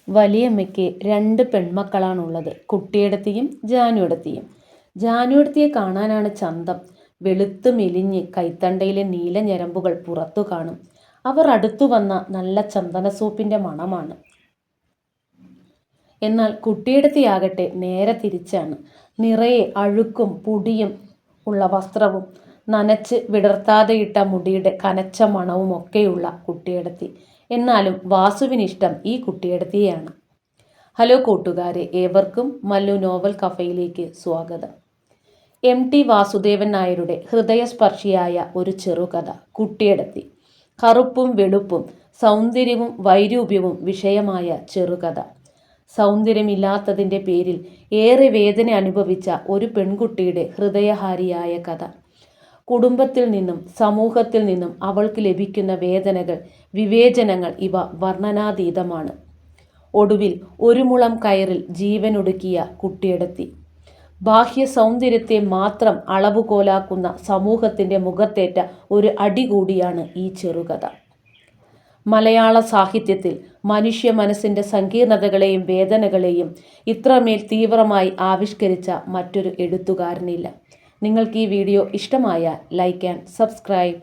വലിയമ്മയ്ക്ക് 2 പെൺമക്കളാണുള്ളത്. കുട്ടിയേടത്തിയും ജാനുവേടത്തിയും. ജാനുവേടത്തിയെ കാണാനാണ് ചന്തം. വെളുത്തു മെലിഞ്ഞ് കൈത്തണ്ടയിലെ നീല ഞരമ്പുകൾ പുറത്തു കാണും. അവർ അടുത്തു വന്ന നല്ല ചന്ദനസോപ്പിൻ്റെ മണമാണ്. എന്നാൽ കുട്ടിയേടത്തിയാകട്ടെ നേരെ തിരിച്ചാണ്. നിറയെ അഴുക്കും പൊടിയും ഉള്ള വസ്ത്രവും നനച്ച് വിടർത്താതെയിട്ട മുടിയുടെ കനച്ച മണവുമൊക്കെയുള്ള കുട്ടിയേടത്തി. എന്നാലും വാസുവിനിഷ്ടം ഈ കുട്ടിയേടത്തിയെയാണ്. ഹലോ കൂട്ടുകാരെ, ഏവർക്കും മല്ലു നോവൽ കഫയിലേക്ക് സ്വാഗതം. MT വാസുദേവൻ നായരുടെ ഹൃദയസ്പർശിയായ ഒരു ചെറുകഥ കുട്ടിയേടത്തി. കറുപ്പും വെളുപ്പും സൗന്ദര്യവും വൈരൂപ്യവും വിഷയമായ ചെറുകഥ. സൗന്ദര്യമില്ലാത്തതിൻ്റെ പേരിൽ ഏറെ വേദന അനുഭവിച്ച ഒരു പെൺകുട്ടിയുടെ ഹൃദയഹാരിയായ കഥ. കുടുംബത്തിൽ നിന്നും സമൂഹത്തിൽ നിന്നും അവൾക്ക് ലഭിക്കുന്ന വേദനകൾ, വിവേചനങ്ങൾ ഇവ വർണ്ണനാതീതമാണ്. ഒടുവിൽ ഒരു മുളം കയറിൽ ജീവനൊടുക്കിയ കുട്ടിയേടത്തി. ബാഹ്യ സൗന്ദര്യത്തെ മാത്രം അളവുകോലാക്കുന്ന സമൂഹത്തിൻ്റെ മുഖത്തേറ്റ ഒരു അടി കൂടിയാണ് ഈ ചെറുകഥ. മലയാള സാഹിത്യത്തിൽ മനുഷ്യ മനസ്സിൻ്റെ സങ്കീർണതകളെയും വേദനകളെയും ഇത്രമേൽ തീവ്രമായി ആവിഷ്കരിച്ച മറ്റൊരു എഴുത്തുകാരനില്ല. നിങ്ങൾക്ക് ഈ വീഡിയോ ഇഷ്ടമായാൽ ലൈക്ക് ആൻഡ് സബ്സ്ക്രൈബ്.